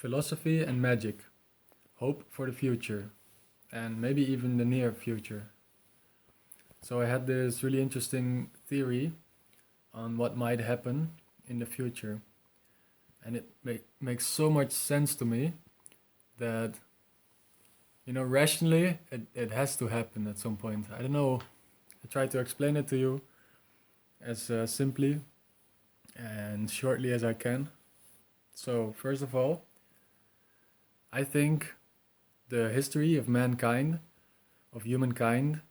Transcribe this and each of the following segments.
Philosophy and Magic, Hope for the Future, and maybe even the near future. So I had this really interesting theory on what might happen in the future, and it makes so much sense to me that, rationally, it has to happen at some point. I don't know. I try to explain it to you as simply and shortly as I can. So, first of all, I think the history of mankind, of humankind,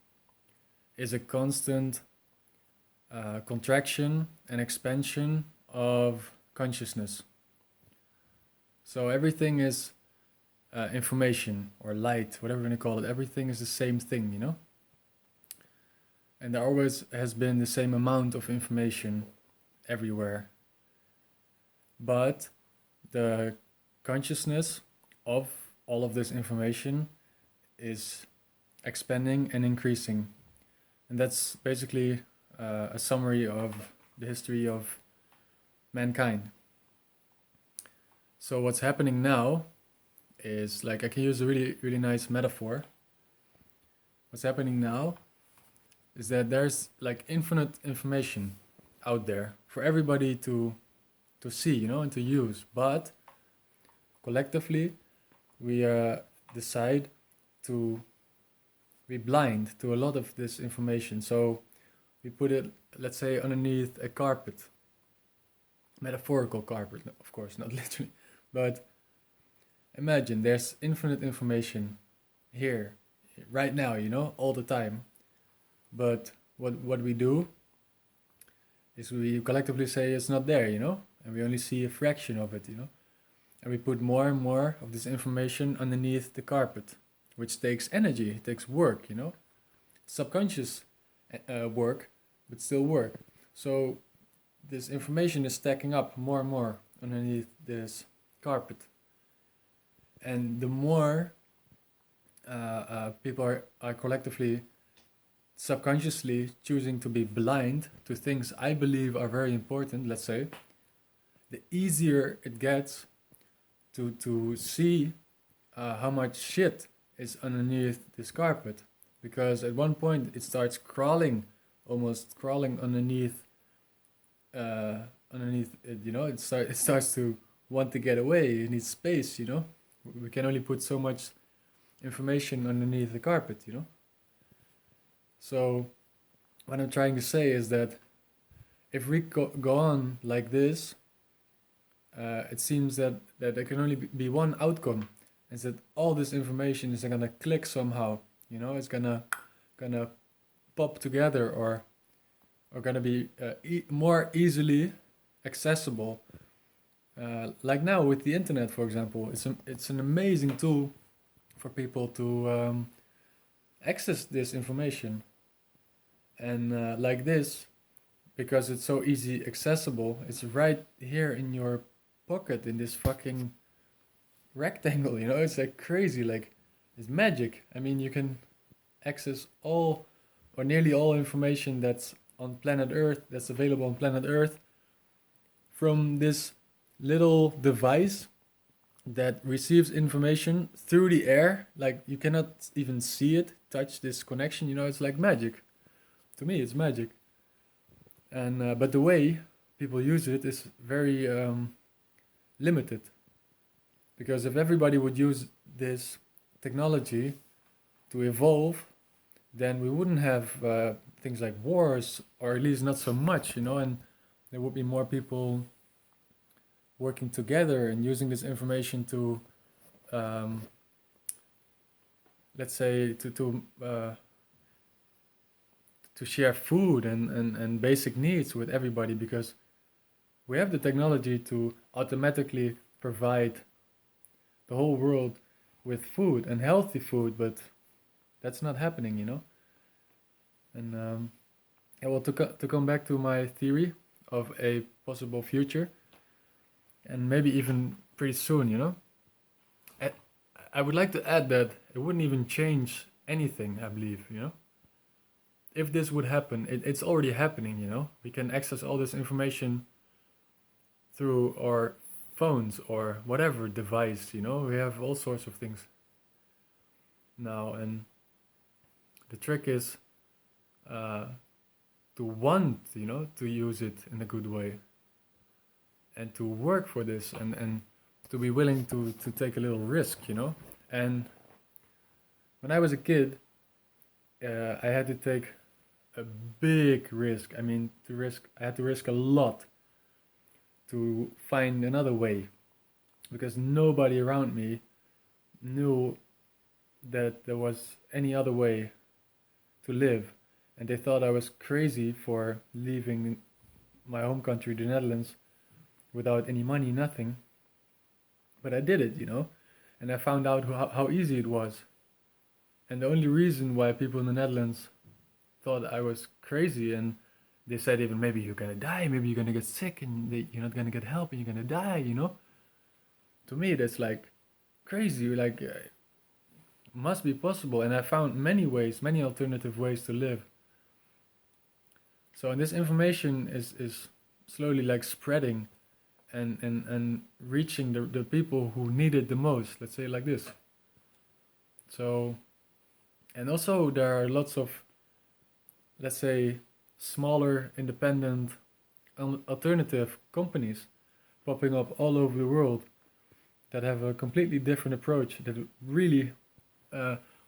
is a constant contraction and expansion of consciousness. So everything is information or light, whatever you want to call it. Everything is the same thing. And there always has been the same amount of information everywhere. But the consciousness of all of this information is expanding and increasing. And that's basically a summary of the history of mankind. So what's happening now is, like, I can use a really, really nice metaphor. What's happening now is that there's like infinite information out there for everybody to see, and to use. But collectively, we decide to be blind to a lot of this information. So we put it, let's say, underneath a carpet. Metaphorical carpet, of course, not literally. But imagine there's infinite information here, right now, all the time. But what we do is we collectively say it's not there, and we only see a fraction of it, and we put more and more of this information underneath the carpet, which takes energy, it takes work, subconscious work, but still work. So this information is stacking up more and more underneath this carpet, and the more people are collectively subconsciously choosing to be blind to things I believe are very important, let's say, the easier it gets to see how much shit is underneath this carpet. Because at one point it starts almost crawling underneath it, it starts to want to get away. It needs space, we can only put so much information underneath the carpet, So what I'm trying to say is that if we go on like this, it seems that there can only be one outcome, is that all this information is gonna click somehow, it's gonna pop together, or gonna be more easily accessible. Like now with the internet, for example, it's an amazing tool for people to access this information. And like this, because it's so easy accessible, it's right here in your pocket, in this fucking rectangle, it's like crazy, like it's magic. I mean, you can access all or nearly all information that's on planet Earth, that's available on planet Earth, from this little device that receives information through the air. Like, you cannot even see it, touch this connection, it's like magic. To me, it's magic. And but the way people use it is very limited. Because if everybody would use this technology to evolve, then we wouldn't have things like wars, or at least not so much, and there would be more people working together and using this information to, let's say, to share food and basic needs with everybody, because we have the technology to automatically provide the whole world with food and healthy food, but that's not happening, And well, to come back to my theory of a possible future, and maybe even pretty soon, I would like to add that it wouldn't even change anything, I believe, If this would happen, it's already happening, We can access all this information through our phones or whatever device, we have all sorts of things now, and the trick is uh, to want, to use it in a good way, and to work for this, and to be willing to take a little risk. And when I was a kid, I had to take a big risk. I mean, I had to risk a lot to find another way, because nobody around me knew that there was any other way to live, and they thought I was crazy for leaving my home country, the Netherlands, without any money, nothing. But I did it, and I found out how easy it was. And the only reason why people in the Netherlands thought I was crazy, and they said even maybe you're gonna die, maybe you're gonna get sick, and you're not gonna get help, and you're gonna die. To me, that's like crazy. Like, must be possible, and I found many ways, many alternative ways to live. So, and this information is slowly like spreading, and reaching the people who need it the most. Let's say it like this. So, and also there are lots of, let's say, smaller independent alternative companies popping up all over the world that have a completely different approach, that really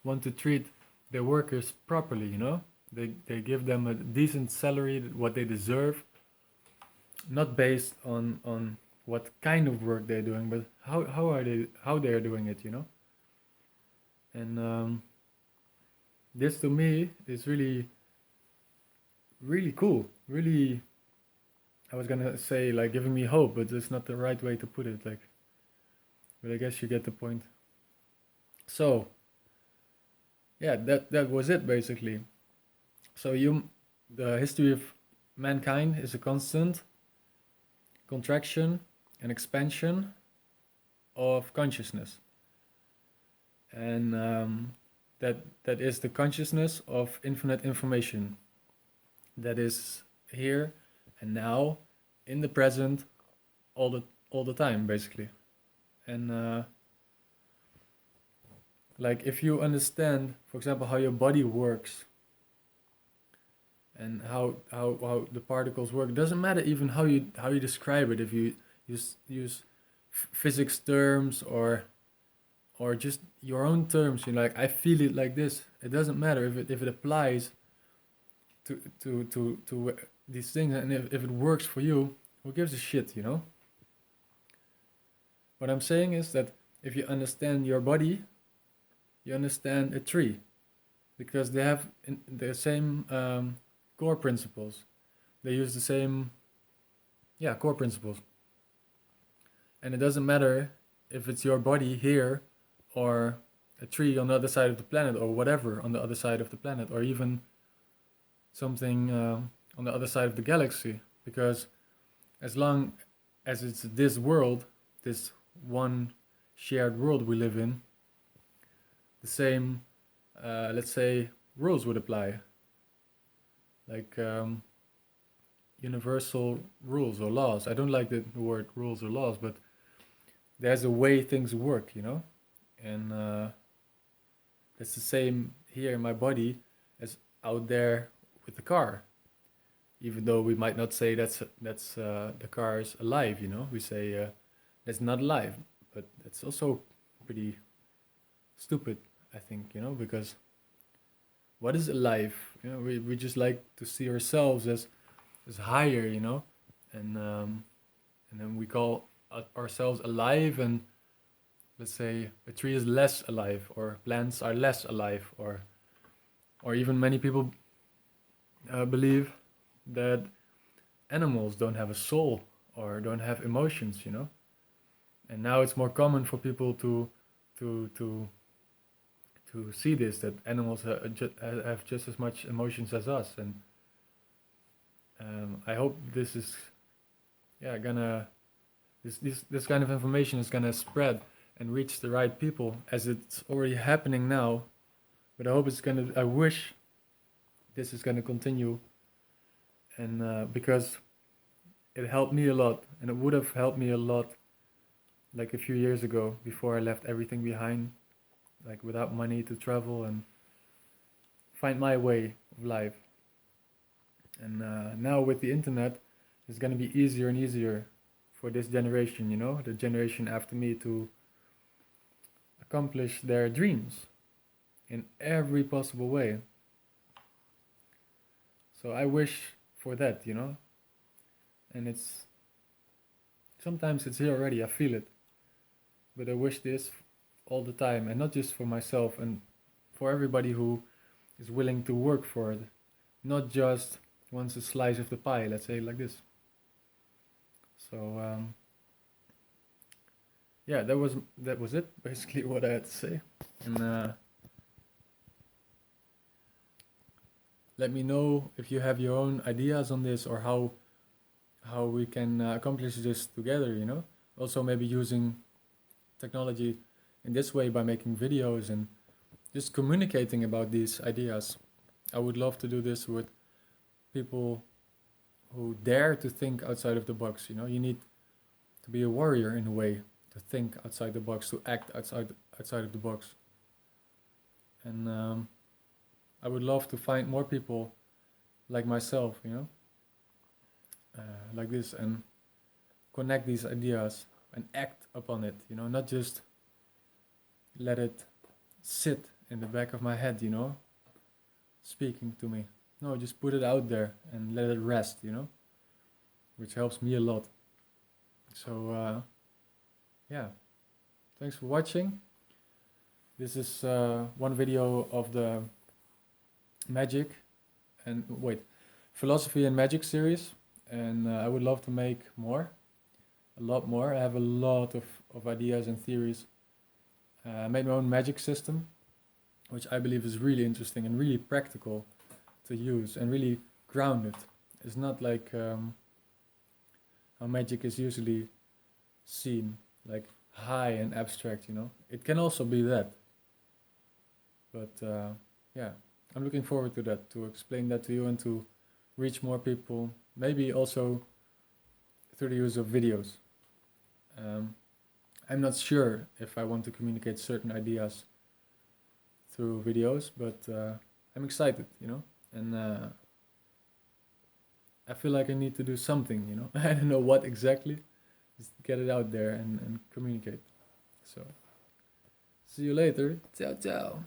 want to treat their workers properly. They give them a decent salary, what they deserve, not based on what kind of work they're doing, but how they are doing it. And this to me is really really cool, really. I was gonna say like giving me hope, but it's not the right way to put it. Like, but I guess you get the point. So yeah, that was it basically. So the history of mankind is a constant contraction and expansion of consciousness, and that is the consciousness of infinite information that is here and now, in the present, all the time basically. And like, if you understand, for example, how your body works, and how the particles work, it doesn't matter even how you describe it. If you use physics terms, or just your own terms, like, I feel it like this, it doesn't matter if it applies to these things, and if it works for you, who gives a shit? What I'm saying is that if you understand your body, you understand a tree, because they have the same core principles. They use the same, yeah, core principles. And it doesn't matter if it's your body here, or a tree on the other side of the planet, or whatever on the other side of the planet, or even something on the other side of the galaxy. Because as long as it's this world, this one shared world we live in, the same, let's say, rules would apply. Like, universal rules or laws. I don't like the word rules or laws, but there's a way things work. And it's the same here in my body as out there with the car. Even though we might not say that's the car is alive. We say that's not alive, but that's also pretty stupid, I think. Because what is alive? We just like to see ourselves as higher. And then we call ourselves alive, and let's say a tree is less alive, or plants are less alive, or even many people believe that animals don't have a soul or don't have emotions. And now it's more common for people to see this, that animals have just as much emotions as us. And I hope this is, yeah, gonna this kind of information is gonna spread and reach the right people, as it's already happening now. But I wish this is gonna continue, and because it helped me a lot, and it would have helped me a lot like a few years ago, before I left everything behind, like without money to travel and find my way of life. And now with the internet, it's gonna be easier and easier for this generation, you know, the generation after me, to accomplish their dreams in every possible way. So I wish for that, you know, and it's sometimes it's here already. I feel it, but I wish this all the time, and not just for myself, and for everybody who is willing to work for it, not just wants a slice of the pie. Let's say it like this. So yeah, that was it. Basically, what I had to say, and let me know if you have your own ideas on this, or how we can accomplish this together. You know, also maybe using technology in this way by making videos and just communicating about these ideas. I would love to do this with people who dare to think outside of the box. You know, you need to be a warrior in a way, to think outside the box, to act outside of the box. And I would love to find more people like myself, you know, like this, and connect these ideas and act upon it. You know, not just let it sit in the back of my head, you know, speaking to me. No, just put it out there and let it rest, you know, which helps me a lot. So yeah, thanks for watching. This is one video of the Magick and Philosophy and Magick series, and I would love to make more, a lot more. I have a lot of ideas and theories. I made my own magic system, which I believe is really interesting and really practical to use and really grounded. It's not like how magic is usually seen, like high and abstract, you know. It can also be that. But yeah, I'm looking forward to that, to explain that to you and to reach more people, maybe also through the use of videos. I'm not sure if I want to communicate certain ideas through videos, but I'm excited, you know, and I feel like I need to do something, you know. I don't know what exactly, just get it out there and communicate. So, see you later. Ciao, ciao.